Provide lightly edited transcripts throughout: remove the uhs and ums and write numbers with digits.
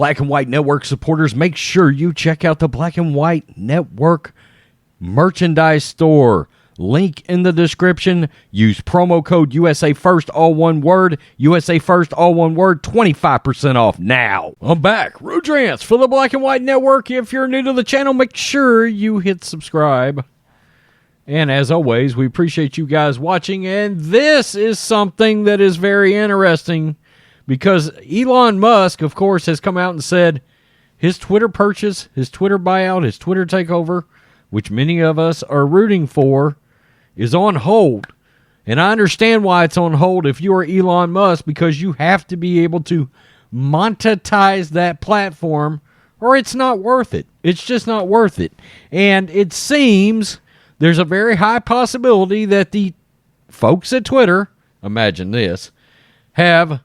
Black and White Network supporters, make sure you check out the Black and White Network merchandise store. Link in the description. Use promo code USA First, all one word. USA First, all one word. 25% off now. I'm back. Rudrantz for the Black and White Network. If you're new to the channel, make sure you hit subscribe. And as always, we appreciate you guys watching. And this is something that is very interesting because Elon Musk, of course, has come out and said his Twitter purchase, his Twitter buyout, his Twitter takeover, which many of us are rooting for, is on hold. And I understand why it's on hold if you are Elon Musk, because you have to be able to monetize that platform or it's not worth it. It's just not worth it. And it seems there's a very high possibility that the folks at Twitter, imagine this, have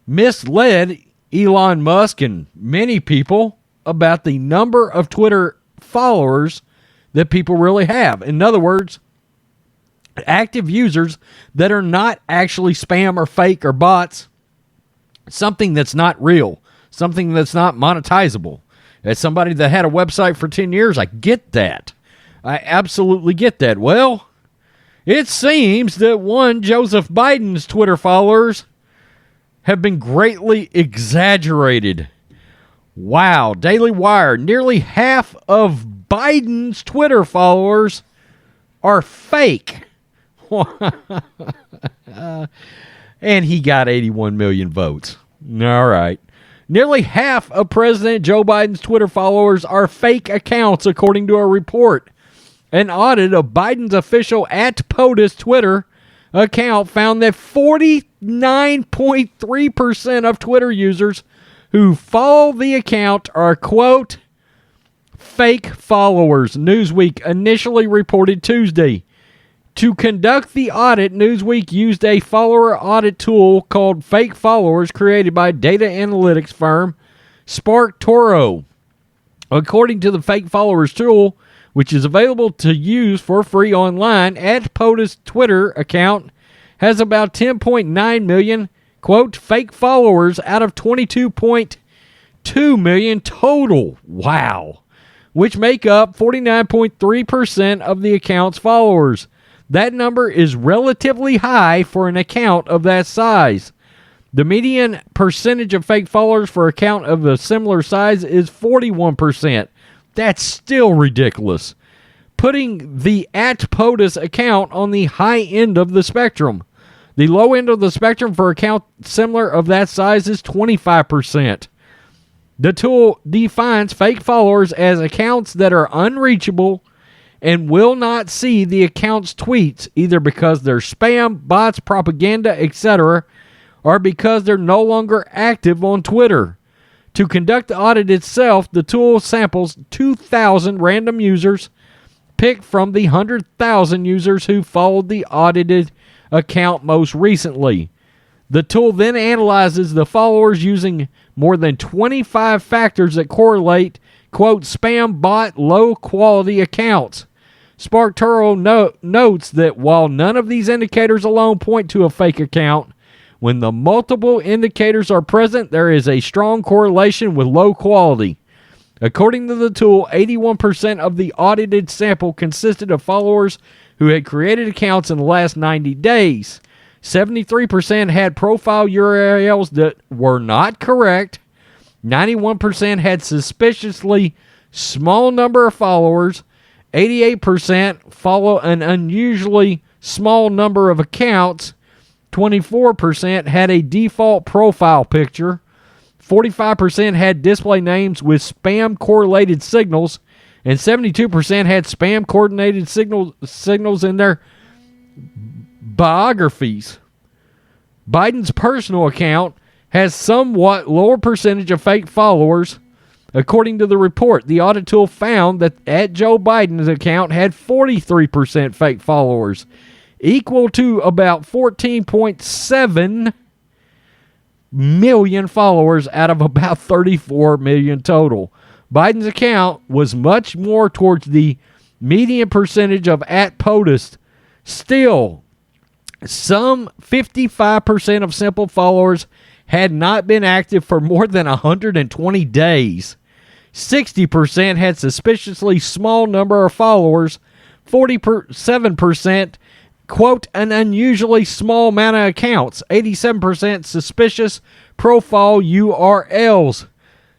misled Elon Musk and many people about the number of Twitter followers that people really have. In other words, active users that are not actually spam or fake or bots, something that's not real, something that's not monetizable. As somebody that had a website for 10 years, I get that. I absolutely get that. Well, it seems that one, Joseph Biden's Twitter followers have been greatly exaggerated. Wow. Daily Wire, nearly half of Biden's Twitter followers are fake. And he got 81 million votes. All right. Nearly half of President Joe Biden's Twitter followers are fake accounts, according to a report. An audit of Biden's official @POTUS Twitter account found that 49.3% of Twitter users who follow the account are, quote, fake followers, Newsweek initially reported Tuesday. To conduct the audit, Newsweek used a follower audit tool called Fake Followers, created by data analytics firm SparkToro. According to the Fake Followers tool, which is available to use for free online, @POTUS Twitter account has about 10.9 million, quote, fake followers out of 22.2 million total. Wow. Which make up 49.3% of the account's followers. That number is relatively high for an account of that size. The median percentage of fake followers for an account of a similar size is 41%. That's still ridiculous, putting the @POTUS account on the high end of the spectrum. The low end of the spectrum for an account similar of that size is 25%. The tool defines fake followers as accounts that are unreachable and will not see the account's tweets, either because they're spam, bots, propaganda, etc., or because they're no longer active on Twitter. To conduct the audit itself, the tool samples 2,000 random users picked from the 100,000 users who followed the audited account most recently. The tool then analyzes the followers using more than 25 factors that correlate, quote, spam, bot, low-quality accounts. SparkToro notes that while none of these indicators alone point to a fake account, when the multiple indicators are present, there is a strong correlation with low quality. According to the tool, 81% of the audited sample consisted of followers who had created accounts in the last 90 days. 73% had profile URLs that were not correct. 91% had suspiciously small number of followers. 88% follow an unusually small number of accounts. 24% had a default profile picture. 45% had display names with spam correlated signals. And 72% had spam coordinated signals in their biographies. Biden's personal account has somewhat lower percentage of fake followers. According to the report, the audit tool found that @Joe Biden's account had 43% fake followers, equal to about 14.7 million followers out of about 34 million total. Biden's account was much more towards the median percentage of @POTUS. Still, some 55% of simple followers had not been active for more than 120 days. 60% had suspiciously small number of followers. 47%, quote, an unusually small amount of accounts. 87% suspicious profile URLs.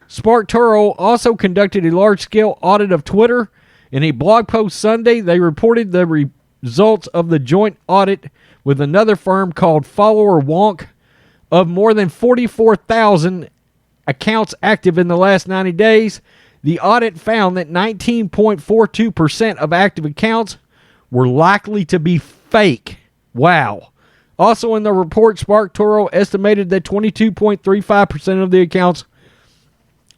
SparkToro also conducted a large-scale audit of Twitter. In a blog post Sunday, they reported the results of the joint audit with another firm called Follower Wonk. Of more than 44,000 accounts active in the last 90 days, the audit found that 19.42% of active accounts were likely to be fake. Wow. Also in the report, SparkToro estimated that 22.35% of the accounts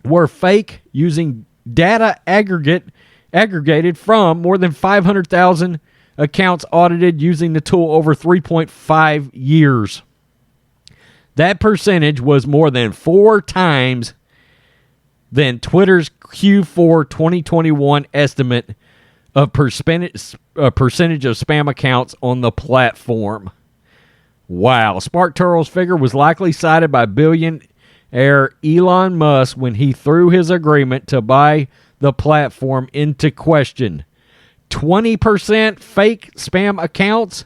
were fake using data aggregated from more than 500,000 accounts audited using the tool over 3.5 years. That percentage was more than 4 times than Twitter's Q4 2021 estimate of percentage of spam accounts on the platform. Wow. SparkToro's figure was likely cited by billionaire Elon Musk when he threw his agreement to buy the platform into question. 20% fake spam accounts?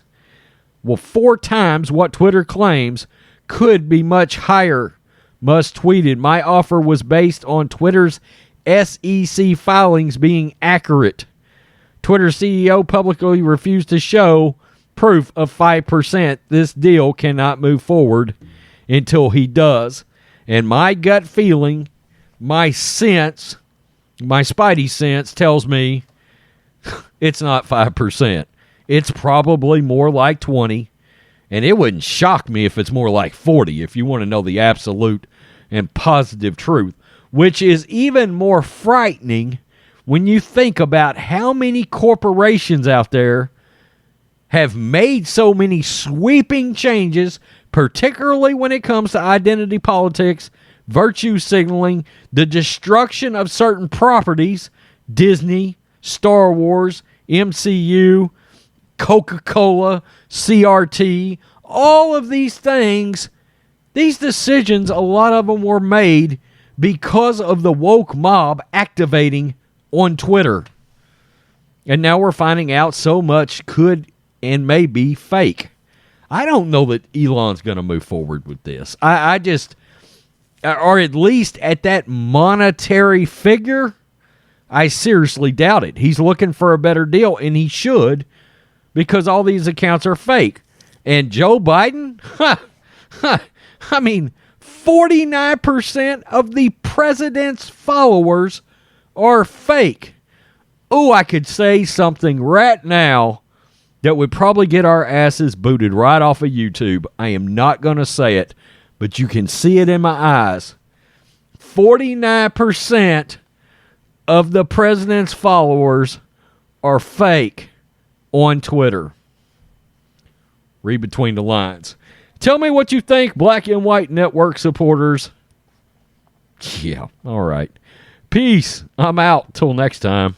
Well, 4 times what Twitter claims, could be much higher. Musk tweeted, "My offer was based on Twitter's SEC filings being accurate." Twitter CEO publicly refused to show proof of 5%. This deal cannot move forward until he does. And my gut feeling, my sense, my spidey sense tells me it's not 5%. It's probably more like 20. And it wouldn't shock me if it's more like 40, if you want to know the absolute and positive truth, which is even more frightening when you think about how many corporations out there have made so many sweeping changes, particularly when it comes to identity politics, virtue signaling, the destruction of certain properties, Disney, Star Wars, MCU, Coca-Cola, CRT, all of these things, these decisions, a lot of them were made because of the woke mob activating on Twitter. And now we're finding out so much could and may be fake. I don't know that Elon's going to move forward with this. I just, or at least at that monetary figure, I seriously doubt it. He's looking for a better deal, and he should, because all these accounts are fake. And Joe Biden, I mean, 49% of the president's followers are fake. Oh, I could say something right now that would probably get our asses booted right off of YouTube. I am not going to say it, but you can see it in my eyes. 49% of the president's followers are fake on Twitter. Read between the lines. Tell me what you think, Black and White Network supporters. Yeah, all right. Peace. I'm out. Till next time.